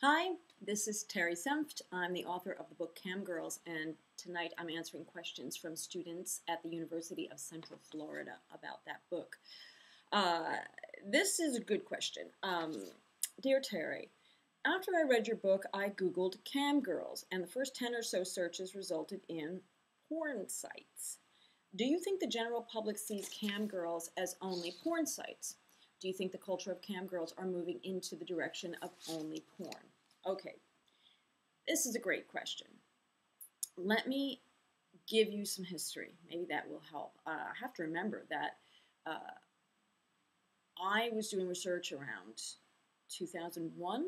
Hi, this is Terry Senft. I'm the author of the book Camgirls, and tonight I'm answering questions from students at the University of Central Florida about that book. This is a good question. Dear Terry, after I read your book, I Googled Camgirls, and the first 10 or so searches resulted in porn sites. Do you think the general public sees camgirls as only porn sites? Do you think the culture of camgirls are moving into the direction of only porn? Okay, this is a great question. Let me give you some history. Maybe that will help. I have to remember that I was doing research around 2001.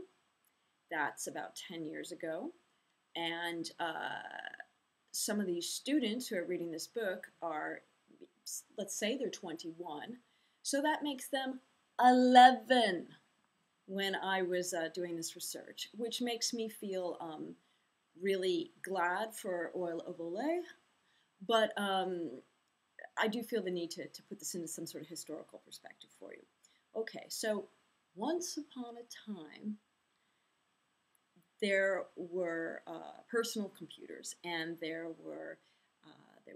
That's about 10 years ago. And some of these students who are reading this book are, let's say they're 21. So that makes them 11 when I was doing this research, which makes me feel really glad for Oil of Olay, but I do feel the need to put this into some sort of historical perspective for you. Okay, so once upon a time, there were personal computers, and there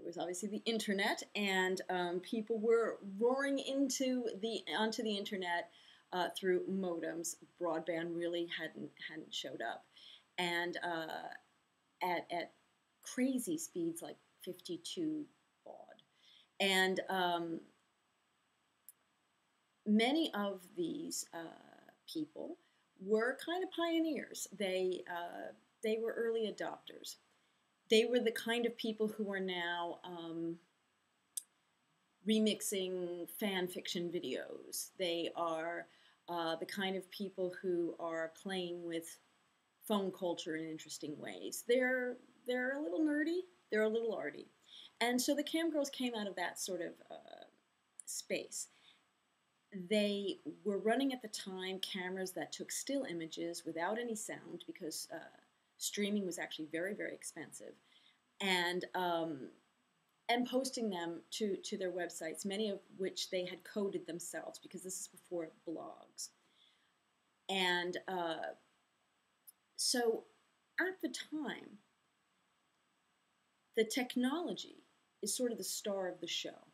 was obviously the internet, and people were roaring onto the internet through modems. Broadband really hadn't showed up, and at crazy speeds like 52 baud, and many of these people were kind of pioneers. They were early adopters. They were the kind of people who are now remixing fan fiction videos. They are the kind of people who are playing with phone culture in interesting ways. They're a little nerdy. They're a little arty. And so the Camgirls came out of that sort of space. They were running at the time cameras that took still images without any sound because streaming was actually very, very expensive, and posting them to their websites, many of which they had coded themselves because this is before blogs. And so at the time, the technology is sort of the star of the show.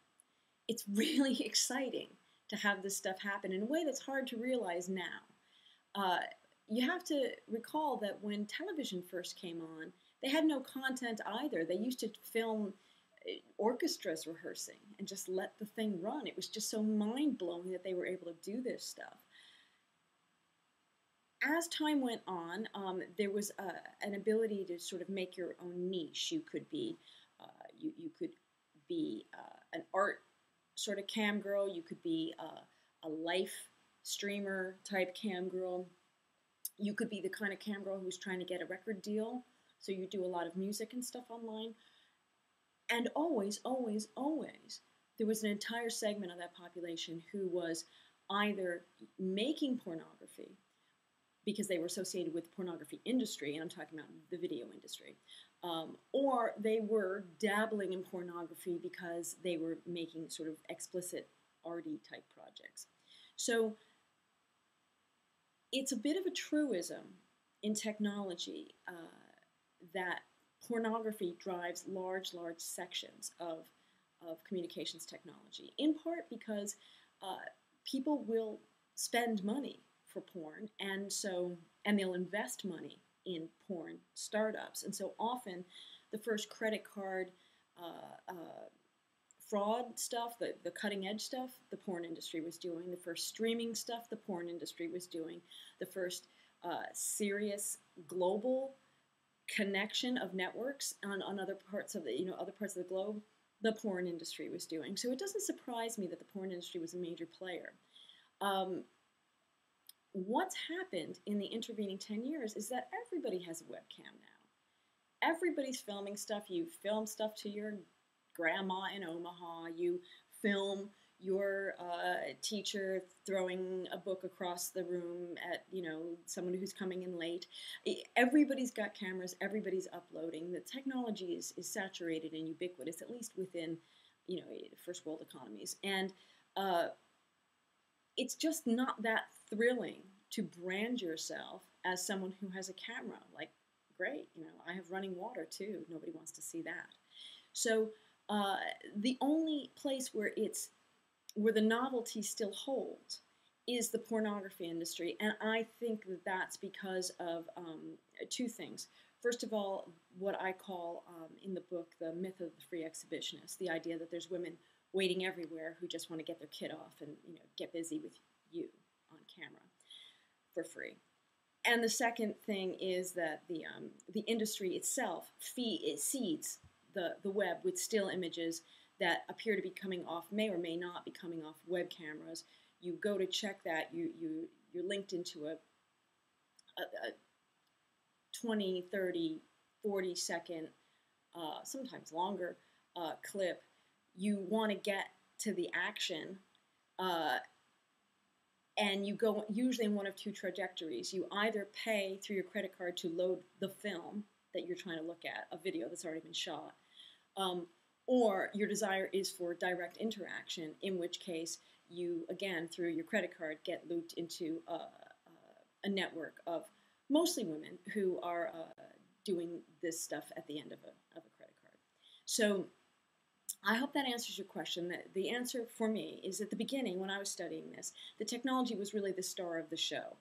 It's really exciting to have this stuff happen in a way that's hard to realize now. You have to recall that when television first came on, they had no content either. They used to film orchestras rehearsing and just let the thing run. It was just so mind-blowing that they were able to do this stuff. As time went on, there was an ability to sort of make your own niche. You could be, you could be an art sort of cam girl. You could be a life streamer type cam girl. You could be the kind of cam girl who's trying to get a record deal, so you do a lot of music and stuff online. And always, always, always, there was an entire segment of that population who was either making pornography because they were associated with the pornography industry, and I'm talking about the video industry, or they were dabbling in pornography because they were making sort of explicit arty type projects. So it's a bit of a truism in technology that pornography drives large sections of communications technology, in part because people will spend money for porn, and they'll invest money in porn startups. And so often the first credit card fraud stuff, the cutting edge stuff, the porn industry was doing. The first streaming stuff, the porn industry was doing. The first serious global connection of networks on other parts of the globe, the porn industry was doing. So it doesn't surprise me that the porn industry was a major player. What's happened in the intervening 10 years is that everybody has a webcam now. Everybody's filming stuff. You film stuff to your grandma in Omaha. You film your teacher throwing a book across the room at someone who's coming in late. Everybody's got cameras. Everybody's uploading. The technology is saturated and ubiquitous, at least within first world economies. And it's just not that thrilling to brand yourself as someone who has a camera. Like, great, I have running water too. Nobody wants to see that. So the only place where the novelty still holds is the pornography industry, and I think that's because of two things. First of all, what I call in the book the myth of the free exhibitionist, the idea that there's women waiting everywhere who just want to get their kid off and get busy with you on camera for free. And the second thing is that the industry itself seeds the web with still images that appear to be coming off, may or may not be coming off web cameras. You go to check that, you're linked into a 20, 30, 40 second, sometimes longer clip. You want to get to the action, and you go usually in one of two trajectories. You either pay through your credit card to load the film that you're trying to look at, a video that's already been shot, or your desire is for direct interaction, in which case you, again, through your credit card, get looped into a network of mostly women who are doing this stuff at the end of a credit card. So I hope that answers your question. The answer for me is, at the beginning, when I was studying this, the technology was really the star of the show.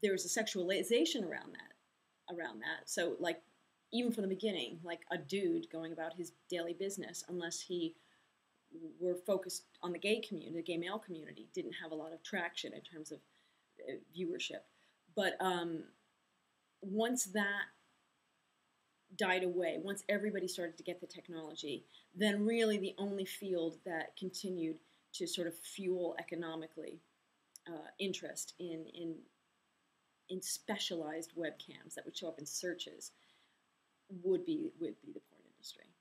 There was a sexualization around that. So, like, even from the beginning, like a dude going about his daily business, unless he were focused on the gay community, the gay male community, didn't have a lot of traction in terms of viewership. But once that died away, once everybody started to get the technology, then really the only field that continued to sort of fuel economically interest in specialized webcams that would show up in searches would be the porn industry.